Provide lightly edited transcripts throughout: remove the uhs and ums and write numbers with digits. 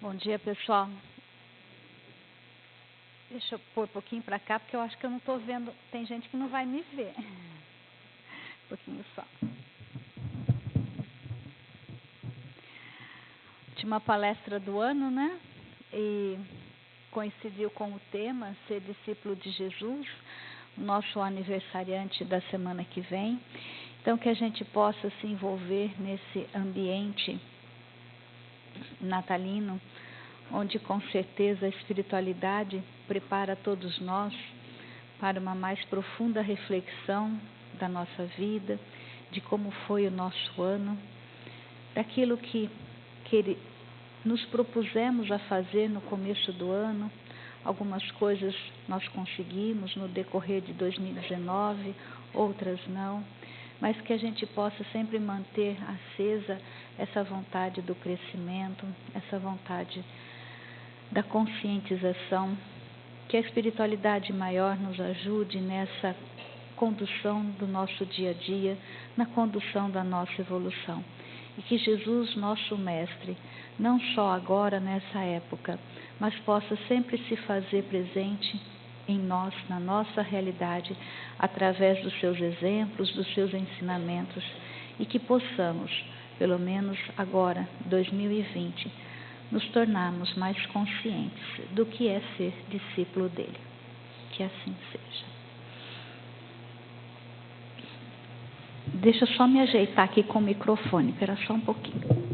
Bom dia, pessoal. Deixa eu pôr um pouquinho para cá, porque eu acho que eu não estou vendo. Tem gente que não vai me ver. Um pouquinho só. Última palestra do ano, né? E coincidiu com o tema Ser Discípulo de Jesus, nosso aniversariante da semana que vem. Então, que a gente possa se envolver nesse ambiente natalino, onde com certeza a espiritualidade prepara todos nós para uma mais profunda reflexão da nossa vida, de como foi o nosso ano, daquilo que nos propusemos a fazer no começo do ano. Algumas coisas nós conseguimos no decorrer de 2019, outras não, mas que a gente possa sempre manter acesa essa vontade do crescimento, essa vontade da conscientização, que a espiritualidade maior nos ajude nessa condução do nosso dia a dia, na condução da nossa evolução. E que Jesus, nosso Mestre, não só agora nessa época, mas possa sempre se fazer presente em nós, na nossa realidade, através dos seus exemplos, dos seus ensinamentos, e que possamos, pelo menos agora, 2020, nos tornarmos mais conscientes do que é ser discípulo dele. Que assim seja. Deixa eu só me ajeitar aqui com o microfone, espera só um pouquinho.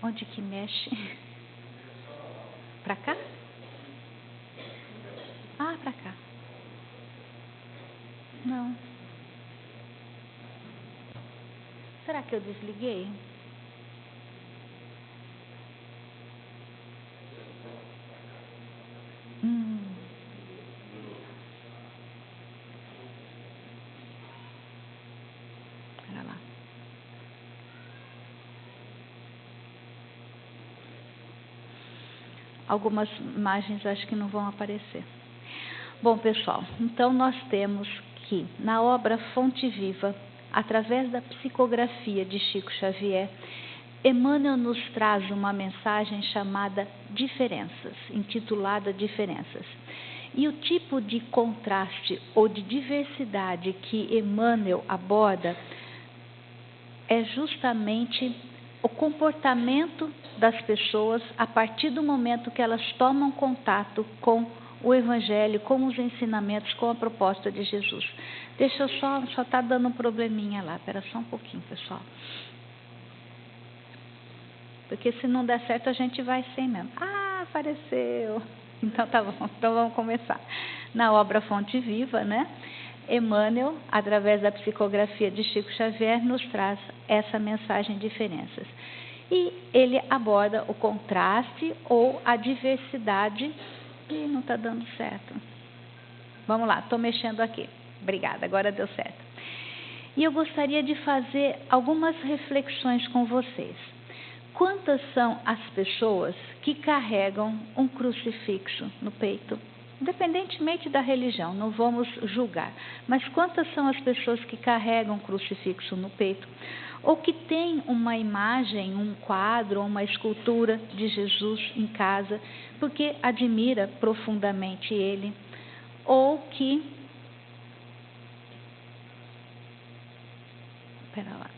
Onde que mexe? Para cá? Ah, para cá. Não. Será que eu desliguei? Espera lá. Algumas imagens acho que não vão aparecer. Bom, pessoal, então nós temos que, na obra Fonte Viva, através da psicografia de Chico Xavier, Emmanuel nos traz uma mensagem chamada Diferenças, intitulada Diferenças. E o tipo de contraste ou de diversidade que Emmanuel aborda é justamente o comportamento das pessoas a partir do momento que elas tomam contato com o Evangelho, com os ensinamentos, com a proposta de Jesus. Deixa eu só está dando um probleminha lá, espera só um pouquinho, pessoal. Porque se não der certo a gente vai sem mesmo. Ah, apareceu! Então tá bom, então vamos começar. Na obra Fonte Viva, né? Emmanuel, através da psicografia de Chico Xavier, nos traz essa mensagem de diferenças. E ele aborda o contraste ou a diversidade. Ih, não está dando certo. Vamos lá, estou mexendo aqui. Obrigada, agora deu certo. E eu gostaria de fazer algumas reflexões com vocês. Quantas são as pessoas que carregam um crucifixo no peito? Independentemente da religião, não vamos julgar. Mas quantas são as pessoas que carregam um crucifixo no peito? Ou que têm uma imagem, um quadro, uma escultura de Jesus em casa, porque admira profundamente ele? Ou que... Espera lá.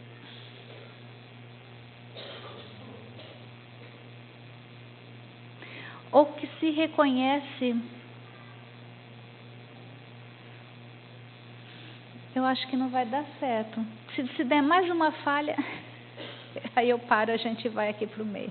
Ou que se reconhece... Eu acho que não vai dar certo. Se der mais uma falha, aí eu paro, a gente vai aqui para o meio.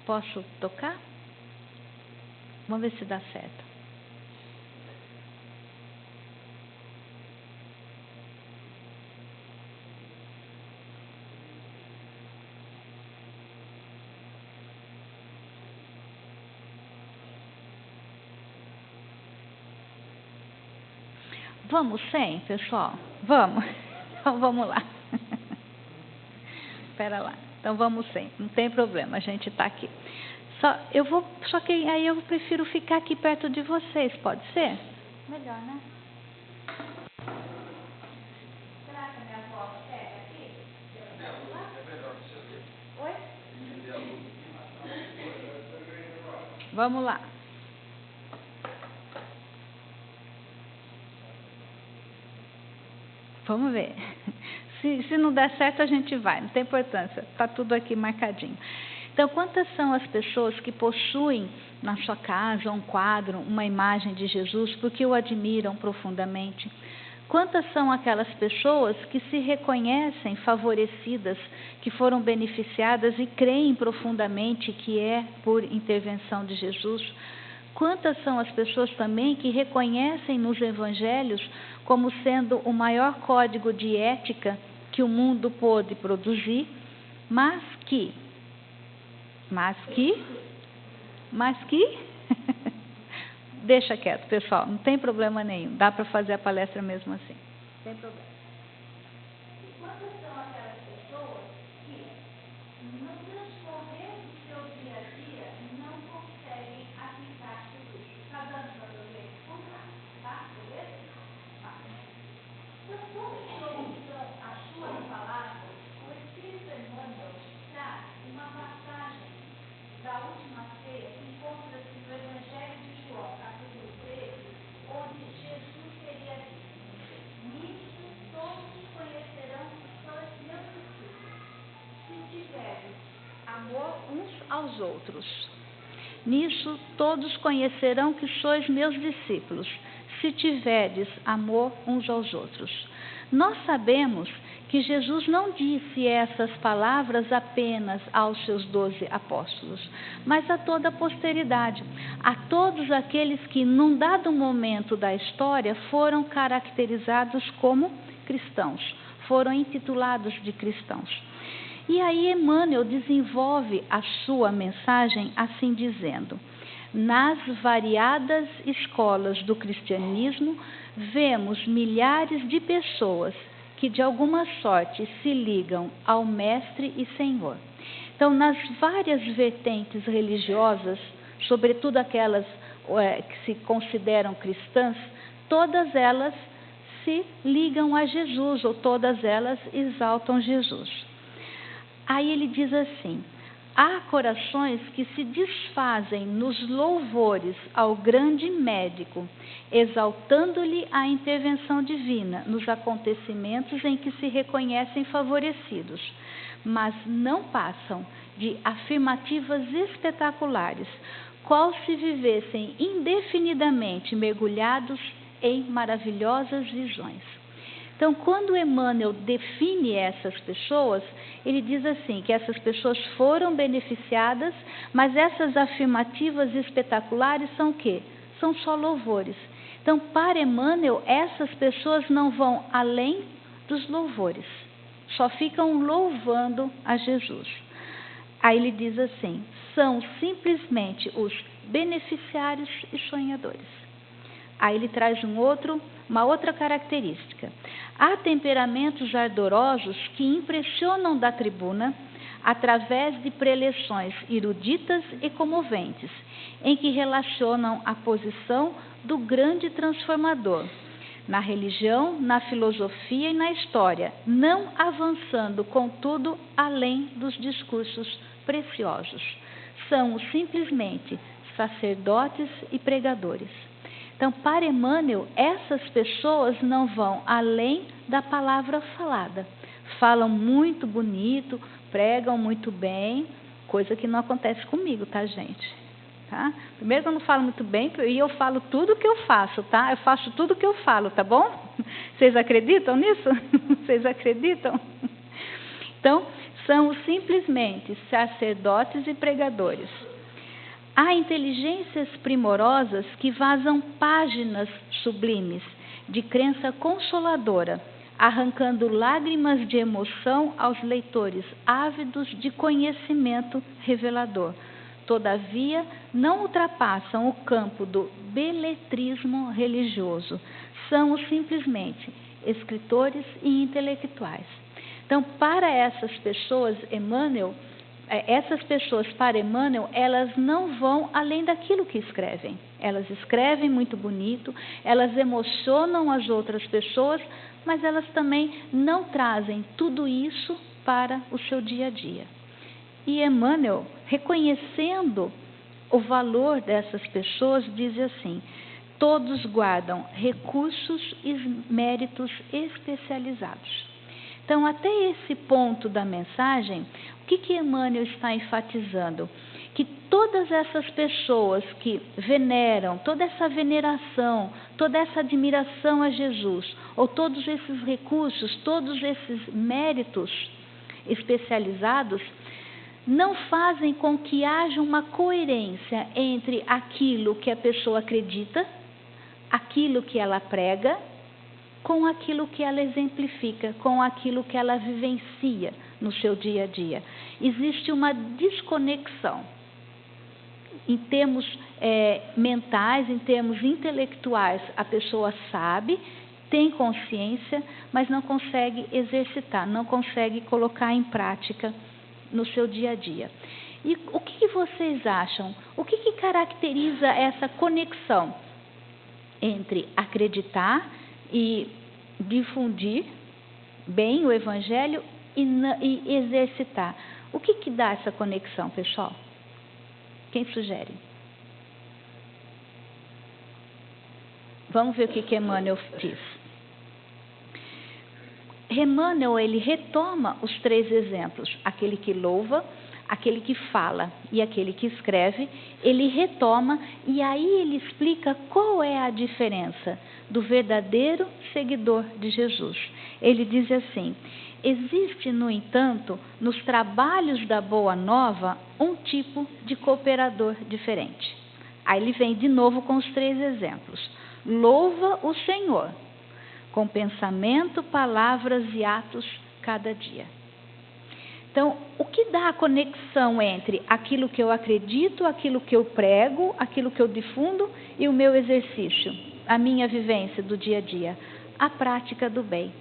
Posso tocar? Vamos ver se dá certo. Vamos sem, pessoal? Vamos? Então vamos lá. Espera lá. Então vamos sem, não tem problema, a gente está aqui. Só que aí eu prefiro ficar aqui perto de vocês, pode ser? Melhor, né? Será que a minha voz pega aqui? Oi? Vamos lá. Vamos ver. Se não der certo, a gente vai, não tem importância, está tudo aqui marcadinho. Então, quantas são as pessoas que possuem na sua casa um quadro, uma imagem de Jesus, porque o admiram profundamente? Quantas são aquelas pessoas que se reconhecem favorecidas, que foram beneficiadas e creem profundamente que é por intervenção de Jesus? Quantas são as pessoas também que reconhecem nos evangelhos como sendo o maior código de ética que o mundo pôde produzir, mas que deixa quieto, pessoal, não tem problema nenhum, dá para fazer a palestra mesmo assim, não tem problema. E quantas são aquelas pessoas que, no transcorrer do seu dia a dia, não conseguem aplicar tudo isso? Está dando para ver? Vamos lá, tá? Beleza? Então, como são as suas palavras, o Espírito Emmanuel traz uma passagem da última ceia que encontra-se no Evangelho de João, capítulo 13, onde Jesus teria dito: nisso todos conhecerão que sois meus discípulos, se tiverem amor uns aos outros. Nisso todos conhecerão que sois meus discípulos, se tiverdes amor uns aos outros. Nós sabemos que Jesus não disse essas palavras apenas aos seus 12 apóstolos, mas a toda a posteridade, a todos aqueles que, num dado momento da história, foram caracterizados como cristãos, foram intitulados de cristãos. E aí Emmanuel desenvolve a sua mensagem assim dizendo: nas variadas escolas do cristianismo, vemos milhares de pessoas que de alguma sorte se ligam ao Mestre e Senhor. Então, nas várias vertentes religiosas, sobretudo aquelas que se consideram cristãs, todas elas se ligam a Jesus, ou todas elas exaltam Jesus. Aí ele diz assim: há corações que se desfazem nos louvores ao grande médico, exaltando-lhe a intervenção divina nos acontecimentos em que se reconhecem favorecidos, mas não passam de afirmativas espetaculares, qual se vivessem indefinidamente mergulhados em maravilhosas visões. Então, quando Emmanuel define essas pessoas, ele diz assim, que essas pessoas foram beneficiadas, mas essas afirmativas espetaculares são o quê? São só louvores. Então, para Emmanuel, essas pessoas não vão além dos louvores, só ficam louvando a Jesus. Aí ele diz assim: são simplesmente os beneficiários e sonhadores. Aí ele traz uma outra característica. Há temperamentos ardorosos que impressionam da tribuna através de preleções eruditas e comoventes, em que relacionam a posição do grande transformador, na religião, na filosofia e na história, não avançando, contudo, além dos discursos preciosos. São simplesmente sacerdotes e pregadores. Então, para Emmanuel, essas pessoas não vão além da palavra falada. Falam muito bonito, pregam muito bem, coisa que não acontece comigo, tá, gente? Tá? Primeiro, eu não falo muito bem, e eu falo tudo o que eu faço, tá? Eu faço tudo o que eu falo, tá bom? Vocês acreditam nisso? Vocês acreditam? Então, são simplesmente sacerdotes e pregadores. Há inteligências primorosas que vazam páginas sublimes de crença consoladora, arrancando lágrimas de emoção aos leitores ávidos de conhecimento revelador. Todavia, não ultrapassam o campo do beletrismo religioso. São simplesmente escritores e intelectuais. Então, para essas pessoas, para Emmanuel, elas não vão além daquilo que escrevem. Elas escrevem muito bonito, elas emocionam as outras pessoas, mas elas também não trazem tudo isso para o seu dia a dia. E Emmanuel, reconhecendo o valor dessas pessoas, diz assim: todos guardam recursos e méritos especializados. Então, até esse ponto da mensagem, o que Emmanuel está enfatizando? Que todas essas pessoas que veneram, toda essa veneração, toda essa admiração a Jesus, ou todos esses recursos, todos esses méritos especializados, não fazem com que haja uma coerência entre aquilo que a pessoa acredita, aquilo que ela prega, com aquilo que ela exemplifica, com aquilo que ela vivencia no seu dia a dia. Existe uma desconexão. Em termos mentais, em termos intelectuais, a pessoa sabe, tem consciência, mas não consegue exercitar, não consegue colocar em prática no seu dia a dia. E o que vocês acham? O que caracteriza essa conexão entre acreditar e difundir bem o Evangelho e exercitar? O que dá essa conexão, pessoal? Quem sugere? Vamos ver o que Emmanuel diz. Emmanuel, ele retoma os 3 exemplos, aquele que louva, aquele que fala e aquele que escreve, ele retoma e aí ele explica qual é a diferença do verdadeiro seguidor de Jesus. Ele diz assim: existe, no entanto, nos trabalhos da Boa Nova, um tipo de cooperador diferente. Aí ele vem de novo com os 3 exemplos. Louva o Senhor, com pensamento, palavras e atos cada dia. Então, o que dá a conexão entre aquilo que eu acredito, aquilo que eu prego, aquilo que eu difundo e o meu exercício, a minha vivência do dia a dia? A prática do bem,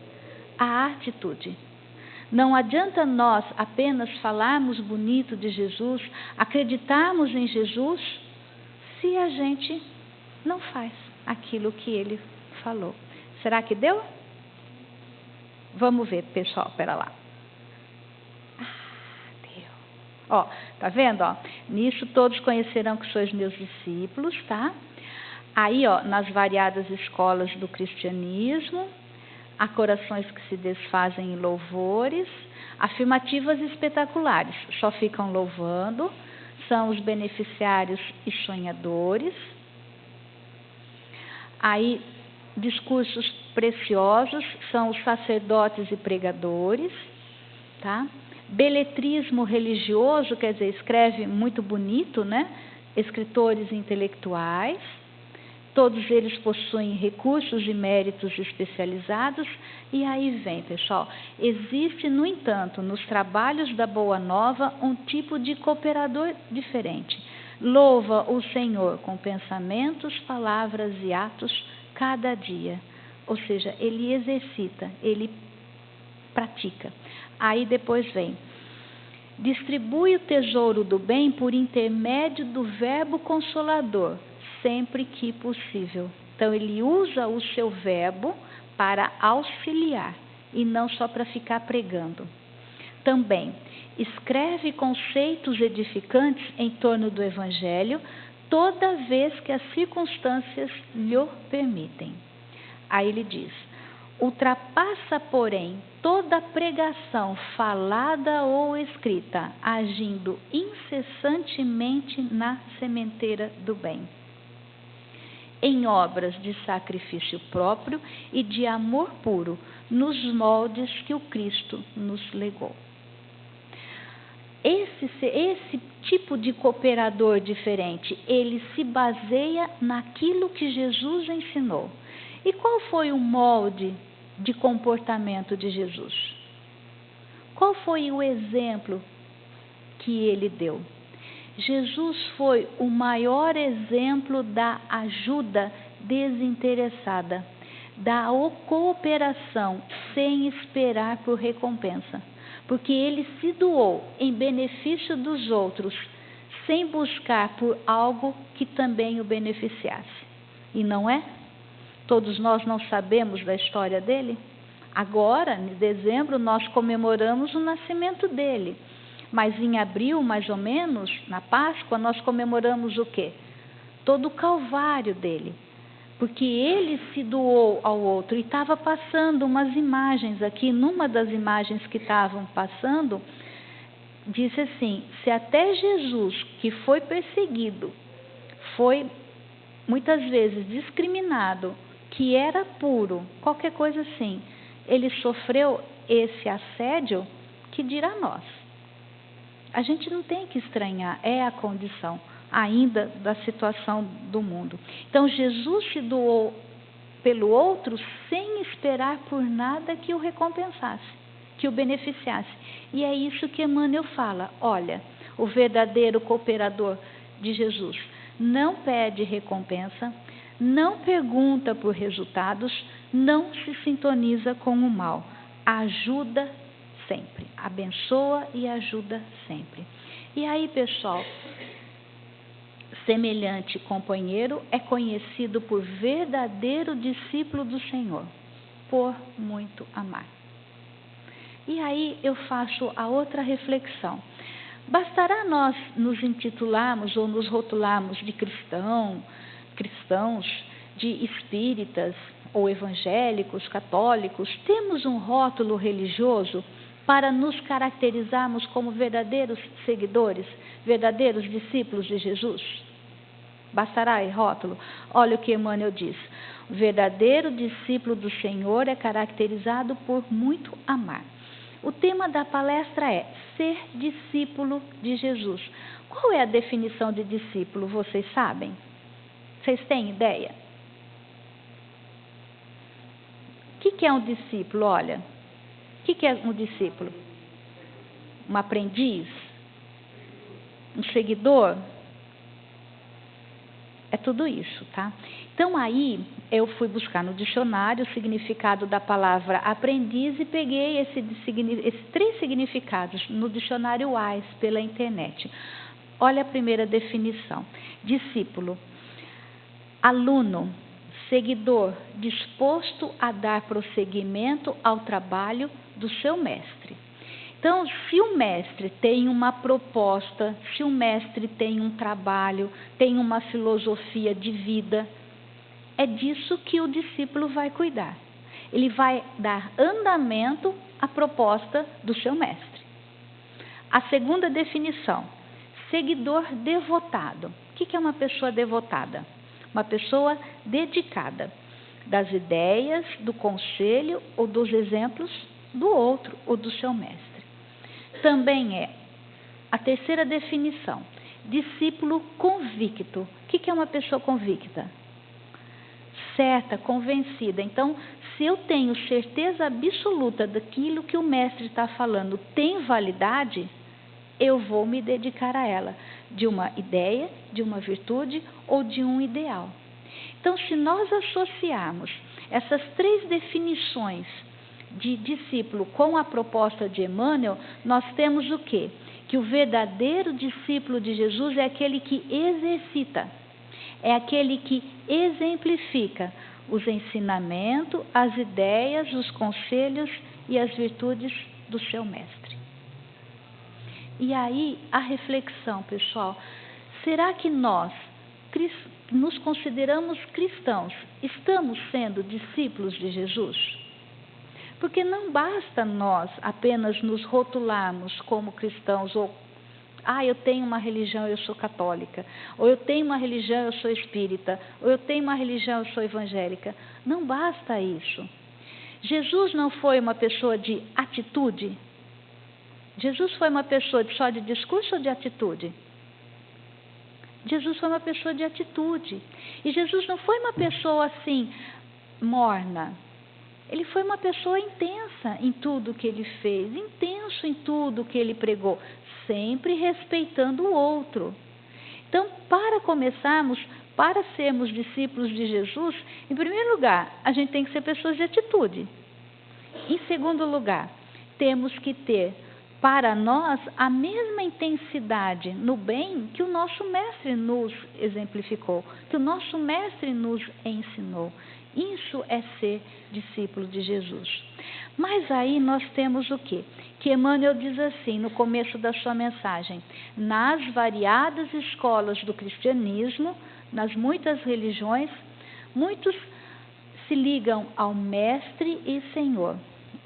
a atitude. Não adianta nós apenas falarmos bonito de Jesus, acreditarmos em Jesus, se a gente não faz aquilo que ele falou. Será que deu? Vamos ver, pessoal, espera lá. Deu. Ó, tá vendo? Ó? Nisso todos conhecerão que sois meus discípulos, tá? Aí, ó, nas variadas escolas do cristianismo, há corações que se desfazem em louvores, afirmativas espetaculares, só ficam louvando, são os beneficiários e sonhadores. Aí, discursos preciosos são os sacerdotes e pregadores, tá? Beletrismo religioso, quer dizer, escreve muito bonito, né? Escritores intelectuais, todos eles possuem recursos e méritos especializados. E aí vem, pessoal, existe, no entanto, nos trabalhos da Boa Nova, um tipo de cooperador diferente. Louva o Senhor com pensamentos, palavras e atos cada dia. Ou seja, ele exercita, ele pratica. Aí depois vem: distribui o tesouro do bem por intermédio do verbo consolador, sempre que possível. Então, ele usa o seu verbo para auxiliar e não só para ficar pregando. Também, escreve conceitos edificantes em torno do Evangelho, toda vez que as circunstâncias lhe permitem. Aí ele diz: ultrapassa, porém, toda pregação falada ou escrita, agindo incessantemente na sementeira do bem, em obras de sacrifício próprio e de amor puro, nos moldes que o Cristo nos legou. esse tipo de cooperador diferente, ele se baseia naquilo que Jesus ensinou. E qual foi o molde de comportamento de Jesus? Qual foi o exemplo que ele deu? Jesus foi o maior exemplo da ajuda desinteressada, da cooperação sem esperar por recompensa, porque ele se doou em benefício dos outros, sem buscar por algo que também o beneficiasse. E não é? Todos nós não sabemos da história dele? Agora, em dezembro, nós comemoramos o nascimento dele. Mas em abril, mais ou menos, na Páscoa, nós comemoramos o quê? Todo o calvário dele. Porque ele se doou ao outro. E estava passando umas imagens aqui, numa das imagens que estavam passando, disse assim: se até Jesus, que foi perseguido, foi muitas vezes discriminado, que era puro, qualquer coisa assim, ele sofreu esse assédio, que dirá nós? A gente não tem que estranhar, é a condição ainda da situação do mundo. Então, Jesus se doou pelo outro sem esperar por nada que o recompensasse, que o beneficiasse. E é isso que Emmanuel fala. Olha, o verdadeiro cooperador de Jesus não pede recompensa, não pergunta por resultados, não se sintoniza com o mal, ajuda sempre, abençoa e ajuda sempre. E aí, pessoal, semelhante companheiro é conhecido por verdadeiro discípulo do Senhor, por muito amar. E aí eu faço a outra reflexão. Bastará nós nos intitularmos ou nos rotularmos de cristãos, de espíritas ou evangélicos, católicos, temos um rótulo religioso para nos caracterizarmos como verdadeiros seguidores, verdadeiros discípulos de Jesus? Bastará esse rótulo? Olha o que Emmanuel diz: o verdadeiro discípulo do Senhor é caracterizado por muito amar. O tema da palestra é ser discípulo de Jesus. Qual é a definição de discípulo? Vocês sabem? Vocês têm ideia? O que é um discípulo? Olha, o que é um discípulo? Um aprendiz? Um seguidor? É tudo isso, tá? Então, aí, eu fui buscar no dicionário o significado da palavra aprendiz e peguei esses 3 significados no dicionário AIS pela internet. Olha a primeira definição. Discípulo, aluno, seguidor, disposto a dar prosseguimento ao trabalho do seu mestre. Então, se o mestre tem uma proposta, se o mestre tem um trabalho, tem uma filosofia de vida, é disso que o discípulo vai cuidar. Ele vai dar andamento à proposta do seu mestre. A segunda definição, seguidor devotado. O que é uma pessoa devotada? Uma pessoa dedicada das ideias, do conselho ou dos exemplos do outro ou do seu mestre. Também é a terceira definição, discípulo convicto. O que é uma pessoa convicta? Certa, convencida. Então, se eu tenho certeza absoluta daquilo que o mestre está falando tem validade, eu vou me dedicar a ela, de uma ideia, de uma virtude ou de um ideal. Então, se nós associarmos essas 3 definições de discípulo com a proposta de Emmanuel, nós temos o quê? Que o verdadeiro discípulo de Jesus é aquele que exercita, é aquele que exemplifica os ensinamentos, as ideias, os conselhos e as virtudes do seu mestre. E aí, a reflexão, pessoal, será que nós nos consideramos cristãos, estamos sendo discípulos de Jesus? Porque não basta nós apenas nos rotularmos como cristãos, ou eu tenho uma religião, eu sou católica, ou eu tenho uma religião, eu sou espírita, ou eu tenho uma religião, eu sou evangélica. Não basta isso. Jesus não foi uma pessoa de atitude? Jesus foi uma pessoa só de discurso ou de atitude? Jesus foi uma pessoa de atitude. E Jesus não foi uma pessoa assim, morna. Ele foi uma pessoa intensa em tudo que ele fez, intenso em tudo que ele pregou, sempre respeitando o outro. Então, para começarmos, para sermos discípulos de Jesus, em primeiro lugar, a gente tem que ser pessoas de atitude. Em segundo lugar, temos que ter para nós a mesma intensidade no bem que o nosso mestre nos exemplificou, que o nosso mestre nos ensinou. Isso é ser discípulo de Jesus. Mas aí nós temos o quê? Que Emmanuel diz assim, no começo da sua mensagem: nas variadas escolas do cristianismo, nas muitas religiões, muitos se ligam ao Mestre e Senhor.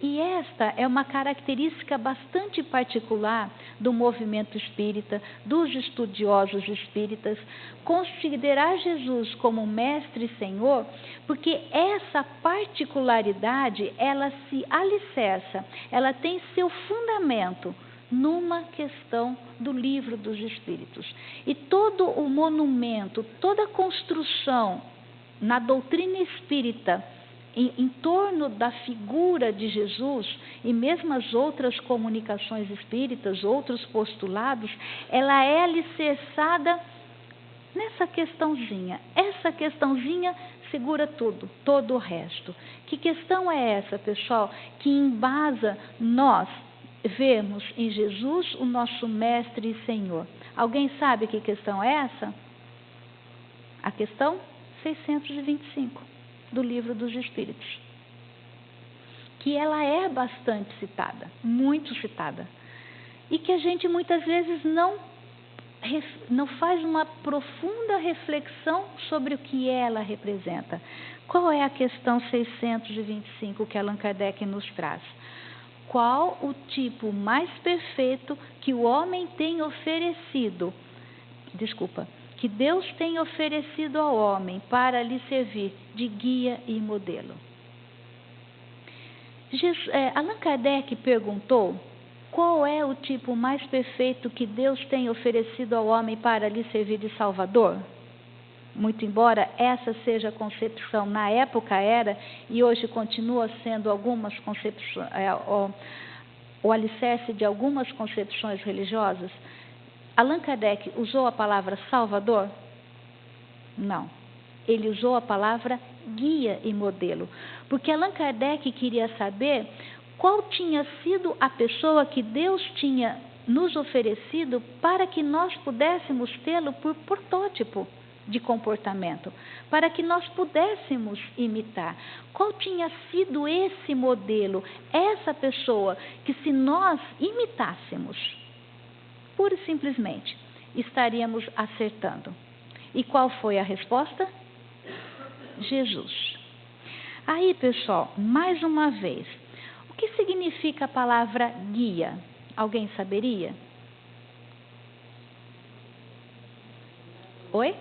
E esta é uma característica bastante particular do movimento espírita, dos estudiosos espíritas, considerar Jesus como Mestre e Senhor, porque essa particularidade, ela se alicerça, ela tem seu fundamento numa questão do Livro dos Espíritos. E todo o monumento, toda a construção na doutrina espírita, em torno da figura de Jesus, e mesmo as outras comunicações espíritas, outros postulados, ela é alicerçada nessa questãozinha. Essa questãozinha segura tudo, todo o resto. Que questão é essa, pessoal? Que embasa nós vermos em Jesus o nosso Mestre e Senhor. Alguém sabe que questão é essa? A questão 625. Do Livro dos Espíritos, que ela é bastante citada, muito citada, e que a gente muitas vezes não faz uma profunda reflexão sobre o que ela representa. Qual é a questão 625 que Allan Kardec nos traz? Qual o tipo mais perfeito que o homem tem oferecido? Que Deus tem oferecido ao homem para lhe servir de guia e modelo. Allan Kardec perguntou qual é o tipo mais perfeito que Deus tem oferecido ao homem para lhe servir de Salvador. Muito embora essa seja a concepção, na época era, e hoje continua sendo algumas concepções, o alicerce de algumas concepções religiosas, Allan Kardec usou a palavra Salvador? Não. Ele usou a palavra guia e modelo. Porque Allan Kardec queria saber qual tinha sido a pessoa que Deus tinha nos oferecido para que nós pudéssemos tê-lo por protótipo de comportamento, para que nós pudéssemos imitar. Qual tinha sido esse modelo, essa pessoa que, se nós imitássemos, pura e simplesmente, estaríamos acertando. E qual foi a resposta? Jesus. Aí, pessoal, mais uma vez, o que significa a palavra guia? Alguém saberia? Oi?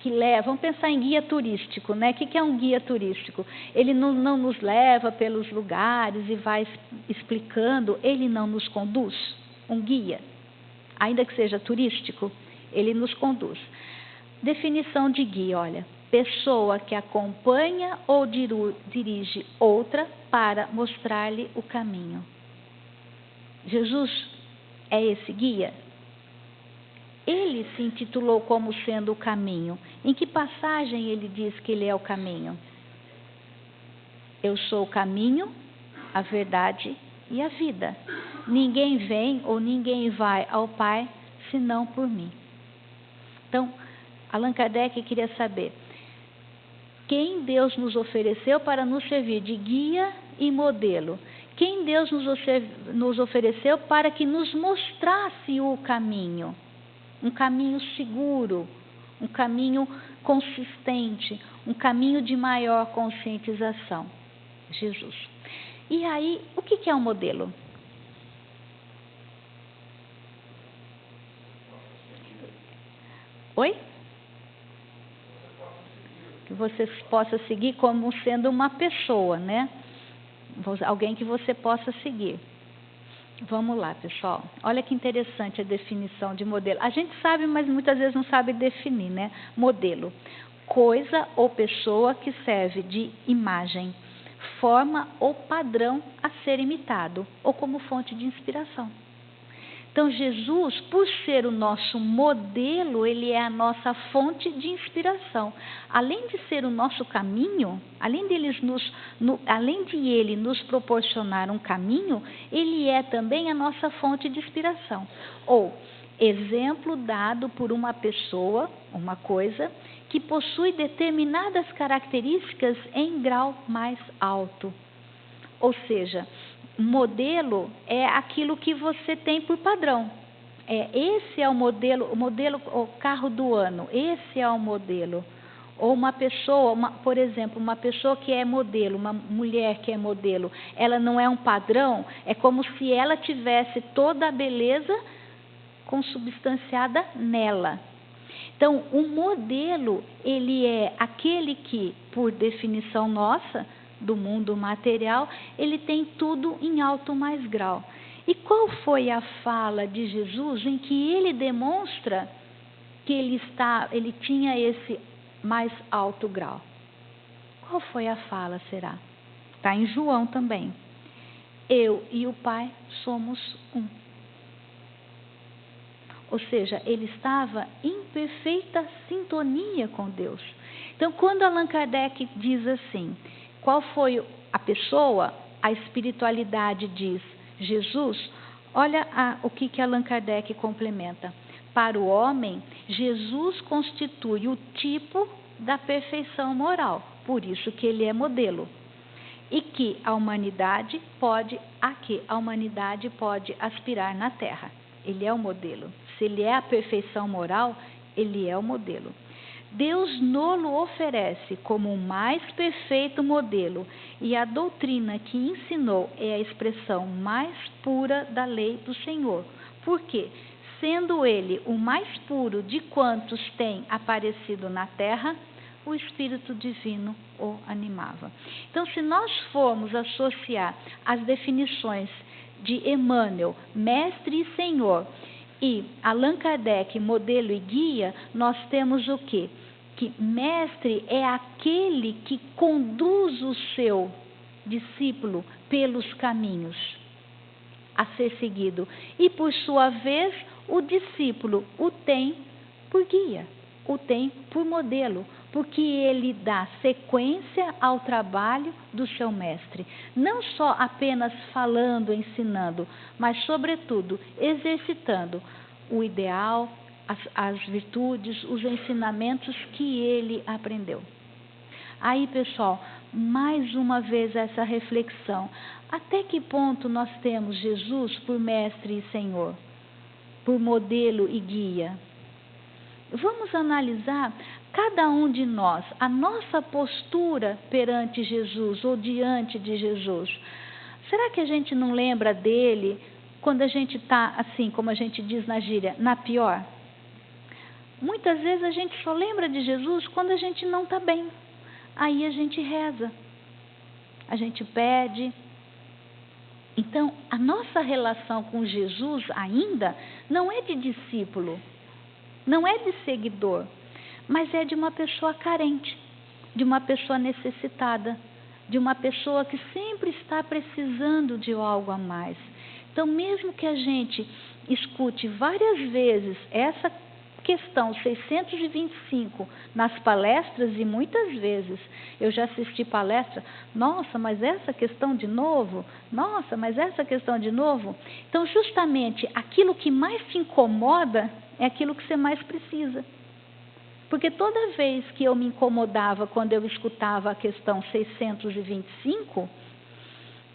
Que leva, vamos pensar em guia turístico, né? O que é um guia turístico? Ele não nos leva pelos lugares e vai explicando, ele não nos conduz. Um guia, ainda que seja turístico, ele nos conduz. Definição de guia, olha: pessoa que acompanha ou dirige outra para mostrar-lhe o caminho. Jesus é esse guia? Ele se intitulou como sendo o caminho. Em que passagem ele diz que ele é o caminho? Eu sou o caminho, a verdade e a vida. Ninguém vem ou ninguém vai ao Pai senão por mim. Então, Allan Kardec queria saber quem Deus nos ofereceu para nos servir de guia e modelo. Quem Deus nos ofereceu para que nos mostrasse o caminho. Um caminho seguro, um caminho consistente, um caminho de maior conscientização. Jesus. E aí, o que é um modelo? Oi? Que você possa seguir como sendo uma pessoa, né? alguém que você possa seguir. Vamos lá, pessoal. Olha que interessante a definição de modelo. A gente sabe, mas muitas vezes não sabe definir, né? Modelo: coisa ou pessoa que serve de imagem, forma ou padrão a ser imitado, ou como fonte de inspiração. Então, Jesus, por ser o nosso modelo, ele é a nossa fonte de inspiração. Além de ser o nosso caminho, além de ele nos proporcionar um caminho, ele é também a nossa fonte de inspiração. Ou exemplo dado por uma pessoa, uma coisa, que possui determinadas características em grau mais alto. Ou seja, modelo é aquilo que você tem por padrão. Esse é o modelo, o carro do ano, esse é o modelo. Ou uma pessoa, por exemplo, uma pessoa que é modelo, uma mulher que é modelo, ela não é um padrão, é como se ela tivesse toda a beleza consubstanciada nela. Então, o modelo, ele é aquele que, por definição nossa, do mundo material, ele tem tudo em alto mais grau. E qual foi a fala de Jesus em que ele demonstra que ele tinha esse mais alto grau? Qual foi a fala, será? Está em João também. Eu e o Pai somos um. Ou seja, ele estava em perfeita sintonia com Deus. Então, quando Allan Kardec diz assim, qual foi a pessoa? A espiritualidade diz Jesus. Olha o que Allan Kardec complementa. Para o homem, Jesus constitui o tipo da perfeição moral, por isso que ele é modelo. E que a humanidade pode aspirar na Terra. Ele é o modelo. Se ele é a perfeição moral, ele é o modelo. Deus nos oferece como o mais perfeito modelo, e a doutrina que ensinou é a expressão mais pura da lei do Senhor. Por quê? Sendo ele o mais puro de quantos tem aparecido na terra, o Espírito Divino o animava. Então, se nós formos associar as definições de Emmanuel, Mestre e Senhor, e Allan Kardec, modelo e guia, nós temos o quê? Que mestre é aquele que conduz o seu discípulo pelos caminhos a ser seguido. E, por sua vez, o discípulo o tem por guia, o tem por modelo, porque ele dá sequência ao trabalho do seu mestre. Não só apenas falando, ensinando, mas, sobretudo, exercitando o ideal, as virtudes, os ensinamentos que ele aprendeu. Aí, pessoal, mais uma vez essa reflexão. Até que ponto nós temos Jesus por mestre e Senhor, por modelo e guia? Vamos analisar cada um de nós, a nossa postura perante Jesus ou diante de Jesus. Será que a gente não lembra dele quando a gente está, assim, como a gente diz na gíria, na pior? Muitas vezes a gente só lembra de Jesus quando a gente não está bem. Aí a gente reza, a gente pede. Então, a nossa relação com Jesus ainda não é de discípulo, não é de seguidor, mas é de uma pessoa carente, de uma pessoa necessitada, de uma pessoa que sempre está precisando de algo a mais. Então, mesmo que a gente escute várias vezes essa questão 625 nas palestras, e muitas vezes eu já assisti palestra, nossa, mas essa questão de novo, nossa, mas essa questão de novo. Então, justamente, aquilo que mais te incomoda é aquilo que você mais precisa. Porque toda vez que eu me incomodava quando eu escutava a questão 625,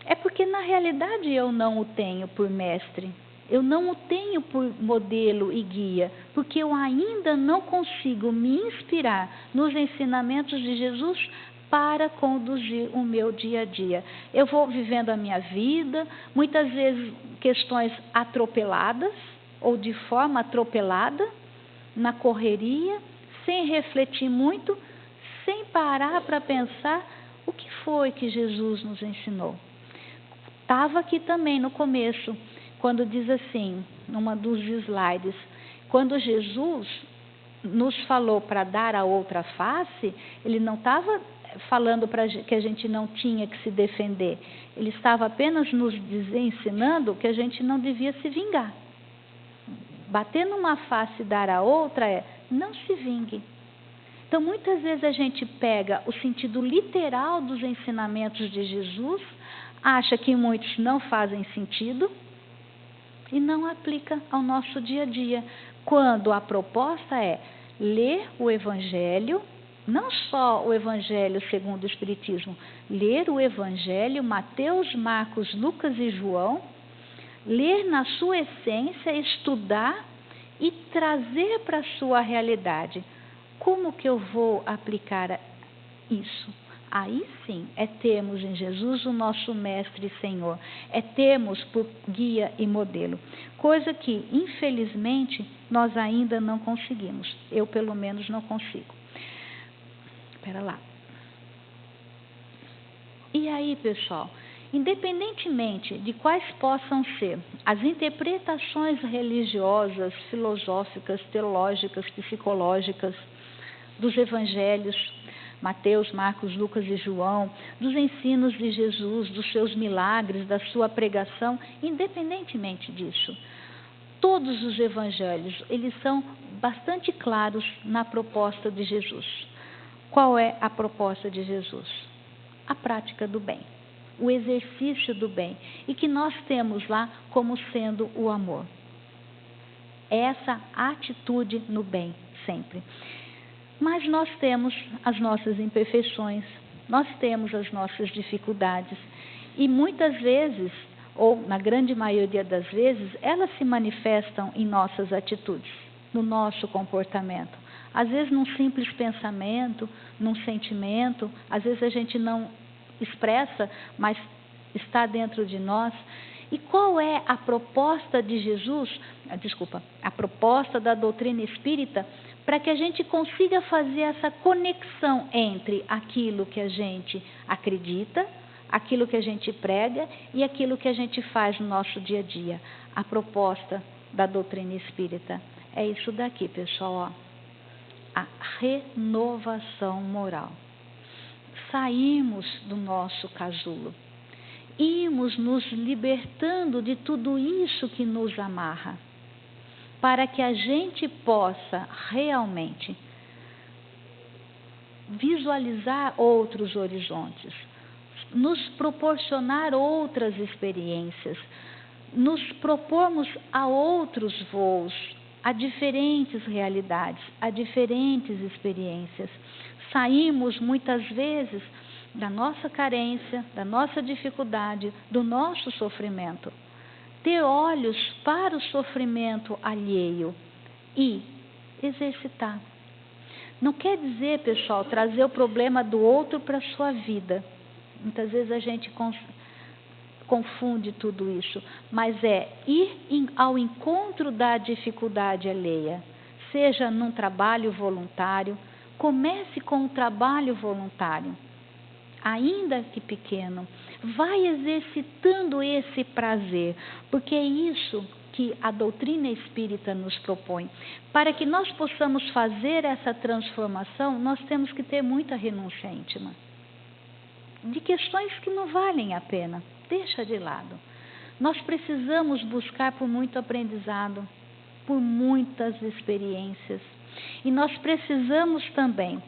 é porque na realidade eu não o tenho por mestre. Eu não o tenho por modelo e guia, porque eu ainda não consigo me inspirar nos ensinamentos de Jesus para conduzir o meu dia a dia. Eu vou vivendo a minha vida, muitas vezes questões atropeladas, ou de forma atropelada, na correria, sem refletir muito, sem parar para pensar o que foi que Jesus nos ensinou. Estava aqui também no começo, quando diz assim, numa dos slides, quando Jesus nos falou para dar a outra face, ele não estava falando que a gente não tinha que se defender. Ele estava apenas nos ensinando que a gente não devia se vingar. Bater numa face e dar a outra não se vingue. Então, muitas vezes a gente pega o sentido literal dos ensinamentos de Jesus, acha que muitos não fazem sentido e não aplica ao nosso dia a dia, quando a proposta é ler o Evangelho, não só o Evangelho segundo o Espiritismo, ler o Evangelho, Mateus, Marcos, Lucas e João, ler na sua essência, estudar e trazer para a sua realidade. Como que eu vou aplicar isso? Aí sim, é termos em Jesus o nosso Mestre e Senhor, é termos por guia e modelo, coisa que, infelizmente, nós ainda não conseguimos. Eu, pelo menos, não consigo. Espera lá. E aí, pessoal, independentemente de quais possam ser as interpretações religiosas, filosóficas, teológicas, psicológicas dos evangelhos, Mateus, Marcos, Lucas e João, dos ensinos de Jesus, dos seus milagres, da sua pregação, independentemente disso, todos os evangelhos, eles são bastante claros na proposta de Jesus. Qual é a proposta de Jesus? A prática do bem, o exercício do bem, e que nós temos lá como sendo o amor. Essa atitude no bem, sempre. Mas nós temos as nossas imperfeições, nós temos as nossas dificuldades, e muitas vezes, ou na grande maioria das vezes, elas se manifestam em nossas atitudes, no nosso comportamento. Às vezes num simples pensamento, num sentimento, às vezes a gente não expressa, mas está dentro de nós. E qual é a proposta de Jesus, a proposta da doutrina espírita, para que a gente consiga fazer essa conexão entre aquilo que a gente acredita, aquilo que a gente prega e aquilo que a gente faz no nosso dia a dia? A proposta da doutrina espírita é isso daqui, pessoal, ó. A renovação moral. Saímos do nosso casulo, irmos nos libertando de tudo isso que nos amarra, para que a gente possa realmente visualizar outros horizontes, nos proporcionar outras experiências, nos propormos a outros voos, a diferentes realidades, a diferentes experiências. Saímos muitas vezes da nossa carência, da nossa dificuldade, do nosso sofrimento. Ter olhos para o sofrimento alheio e exercitar. Não quer dizer, pessoal, trazer o problema do outro para a sua vida. Muitas vezes a gente confunde tudo isso, mas é ir ao encontro da dificuldade alheia, seja num trabalho voluntário. Comece com o trabalho voluntário, ainda que pequeno. Vai exercitando esse prazer, porque é isso que a doutrina espírita nos propõe. Para que nós possamos fazer essa transformação, nós temos que ter muita renúncia íntima. De questões que não valem a pena, deixa de lado. Nós precisamos buscar por muito aprendizado, por muitas experiências. E nós precisamos também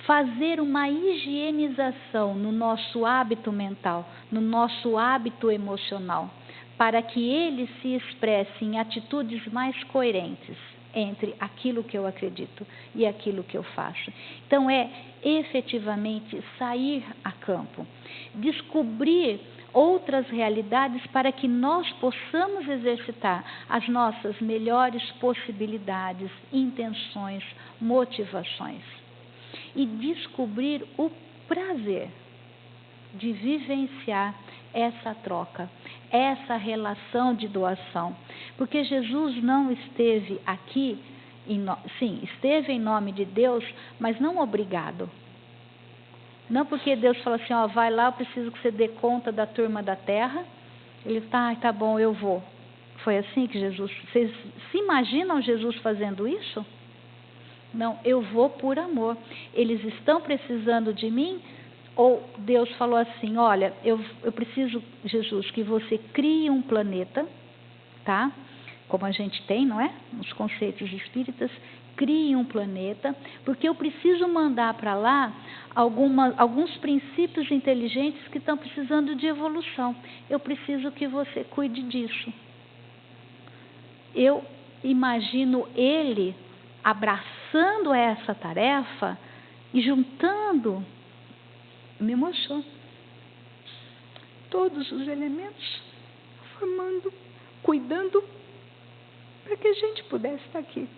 fazer uma higienização no nosso hábito mental, no nosso hábito emocional, para que ele se expresse em atitudes mais coerentes entre aquilo que eu acredito e aquilo que eu faço. Então, é efetivamente sair a campo, descobrir outras realidades para que nós possamos exercitar as nossas melhores possibilidades, intenções, motivações e descobrir o prazer de vivenciar essa troca, essa relação de doação, porque Jesus não esteve aqui, sim, esteve em nome de Deus, mas não obrigado. Não porque Deus fala assim, ó, vai lá, eu preciso que você dê conta da turma da terra. Ele tá bom, eu vou. Foi assim que Jesus... Vocês se imaginam Jesus fazendo isso? Não, eu vou por amor. Eles estão precisando de mim? Ou Deus falou assim, olha, eu preciso, Jesus, que você crie um planeta, tá? Como a gente tem, não é? Nos conceitos espíritas, crie um planeta, porque eu preciso mandar para lá alguns princípios inteligentes que estão precisando de evolução. Eu preciso que você cuide disso. Eu imagino ele abraçando essa tarefa e juntando, me emocionou, todos os elementos, formando, cuidando, para que a gente pudesse estar aqui.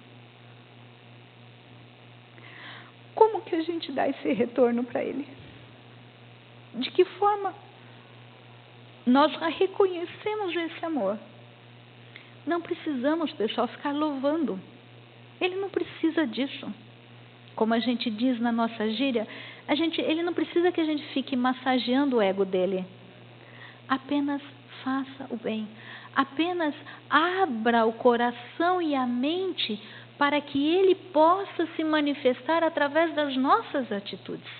Como que a gente dá esse retorno para ele? De que forma nós reconhecemos esse amor? Não precisamos, pessoal, ficar louvando. Ele não precisa disso. Como a gente diz na nossa gíria, ele não precisa que a gente fique massageando o ego dele. Apenas faça o bem. Apenas abra o coração e a mente para que ele possa se manifestar através das nossas atitudes.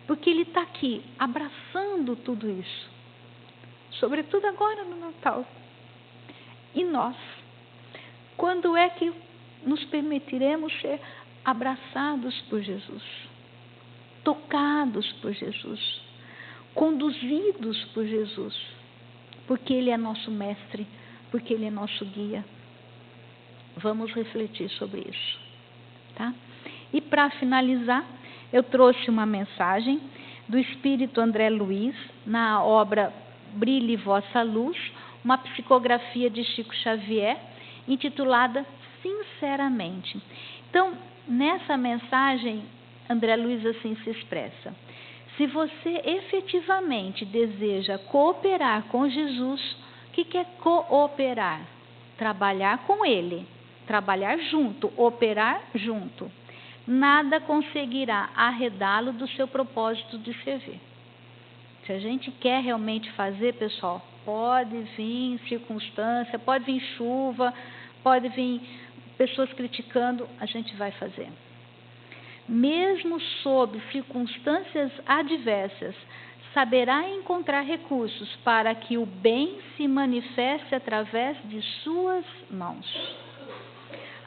Porque ele está aqui, abraçando tudo isso. Sobretudo agora no Natal. E nós? Quando é que nos permitiremos ser abraçados por Jesus? Tocados por Jesus? Conduzidos por Jesus? Porque Ele é nosso mestre, porque Ele é nosso guia. Vamos refletir sobre isso, tá? E para finalizar, eu trouxe uma mensagem do Espírito André Luiz, na obra Brilhe Vossa Luz, uma psicografia de Chico Xavier, intitulada Sinceramente. Então, nessa mensagem, André Luiz assim se expressa: se você efetivamente deseja cooperar com Jesus, o que é cooperar? Trabalhar com Ele, trabalhar junto, operar junto. Nada conseguirá arredá-lo do seu propósito de servir. Se a gente quer realmente fazer, pessoal, pode vir circunstância, pode vir chuva, pode vir pessoas criticando, a gente vai fazer. Mesmo sob circunstâncias adversas, saberá encontrar recursos para que o bem se manifeste através de suas mãos.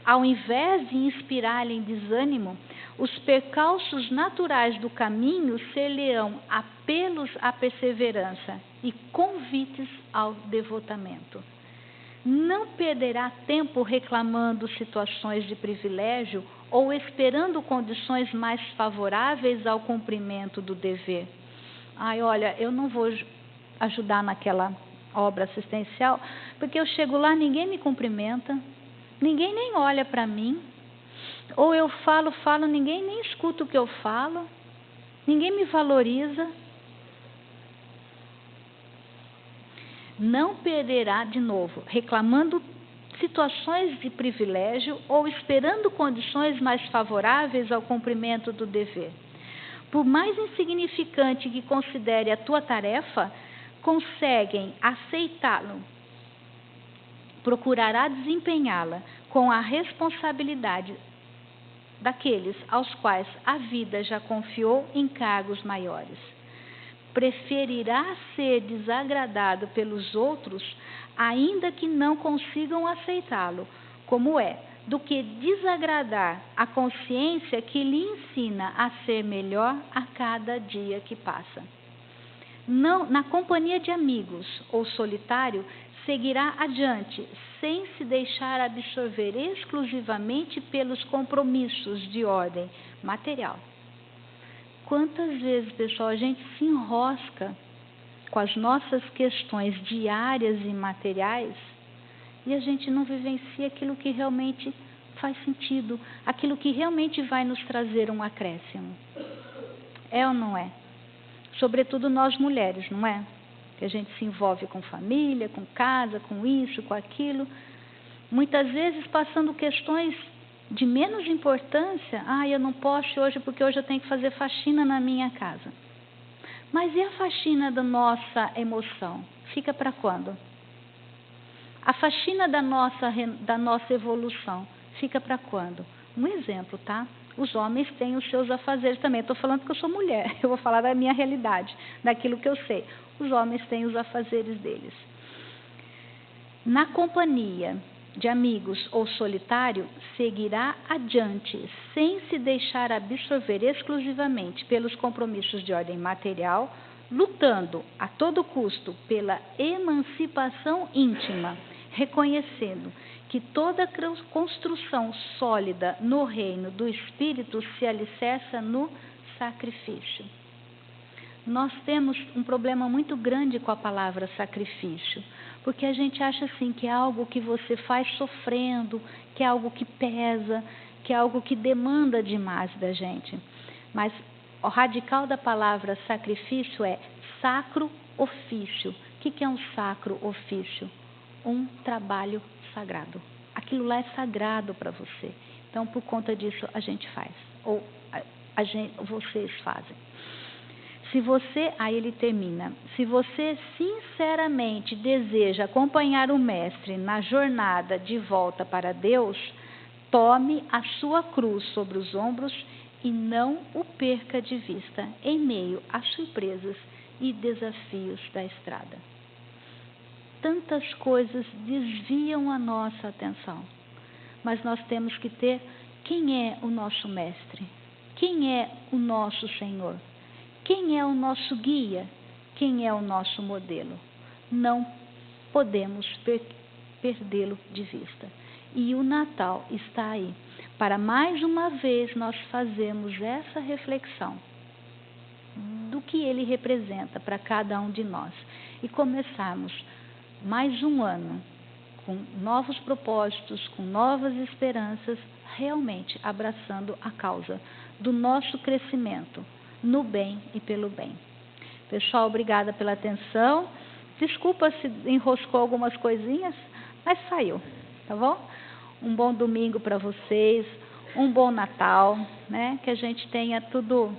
Ao invés de inspirar-lhe em desânimo, os percalços naturais do caminho ser-lhe-ão apelos à perseverança e convites ao devotamento. Não perderá tempo reclamando situações de privilégio ou esperando condições mais favoráveis ao cumprimento do dever. Ai, olha, eu não vou ajudar naquela obra assistencial, porque eu chego lá, ninguém me cumprimenta, ninguém nem olha para mim, ou eu falo, ninguém nem escuta o que eu falo, ninguém me valoriza. Não perderá, de novo, reclamando situações de privilégio ou esperando condições mais favoráveis ao cumprimento do dever. Por mais insignificante que considere a tua tarefa, conseguem aceitá-lo. Procurará desempenhá-la com a responsabilidade daqueles aos quais a vida já confiou encargos maiores. Preferirá ser desagradado pelos outros, ainda que não consigam aceitá-lo, como é, do que desagradar a consciência que lhe ensina a ser melhor a cada dia que passa. Não, na companhia de amigos ou solitário, seguirá adiante, sem se deixar absorver exclusivamente pelos compromissos de ordem material. Quantas vezes, pessoal, a gente se enrosca com as nossas questões diárias e materiais e a gente não vivencia aquilo que realmente faz sentido, aquilo que realmente vai nos trazer um acréscimo. É ou não é? Sobretudo nós mulheres, não é? Que a gente se envolve com família, com casa, com isso, com aquilo. Muitas vezes passando questões de menos importância. Eu não posso hoje porque hoje eu tenho que fazer faxina na minha casa. Mas e a faxina da nossa emoção? Fica para quando? A faxina da nossa evolução fica para quando? Um exemplo, tá? Os homens têm os seus afazeres também. Estou falando que eu sou mulher, eu vou falar da minha realidade, daquilo que eu sei. Os homens têm os afazeres deles. Na companhia de amigos ou solitário, seguirá adiante, sem se deixar absorver exclusivamente pelos compromissos de ordem material, lutando a todo custo pela emancipação íntima, reconhecendo que toda construção sólida no reino do Espírito se alicerça no sacrifício. Nós temos um problema muito grande com a palavra sacrifício, porque a gente acha assim que é algo que você faz sofrendo, que é algo que pesa, que é algo que demanda demais da gente. Mas o radical da palavra sacrifício é sacro ofício. O que é um sacro ofício? Um trabalho sagrado. Aquilo lá é sagrado para você. Então, por conta disso, a gente faz. Ou vocês fazem. Aí ele termina, se você sinceramente deseja acompanhar o Mestre na jornada de volta para Deus, tome a sua cruz sobre os ombros e não o perca de vista em meio às surpresas e desafios da estrada. Tantas coisas desviam a nossa atenção, mas nós temos que ter quem é o nosso Mestre, quem é o nosso Senhor. Quem é o nosso guia? Quem é o nosso modelo? Não podemos perdê-lo de vista. E o Natal está aí, para mais uma vez nós fazermos essa reflexão do que ele representa para cada um de nós. E começarmos mais um ano com novos propósitos, com novas esperanças, realmente abraçando a causa do nosso crescimento, no bem e pelo bem. Pessoal, obrigada pela atenção. Desculpa se enroscou algumas coisinhas, mas saiu, tá bom? Um bom domingo para vocês, um bom Natal, né? Que a gente tenha tudo,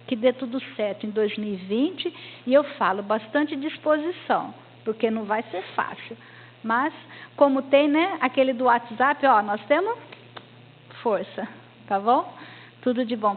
que dê tudo certo em 2020. E eu falo, bastante disposição, porque não vai ser fácil. Mas, como tem, né, aquele do WhatsApp, ó, nós temos força, tá bom? Tudo de bom.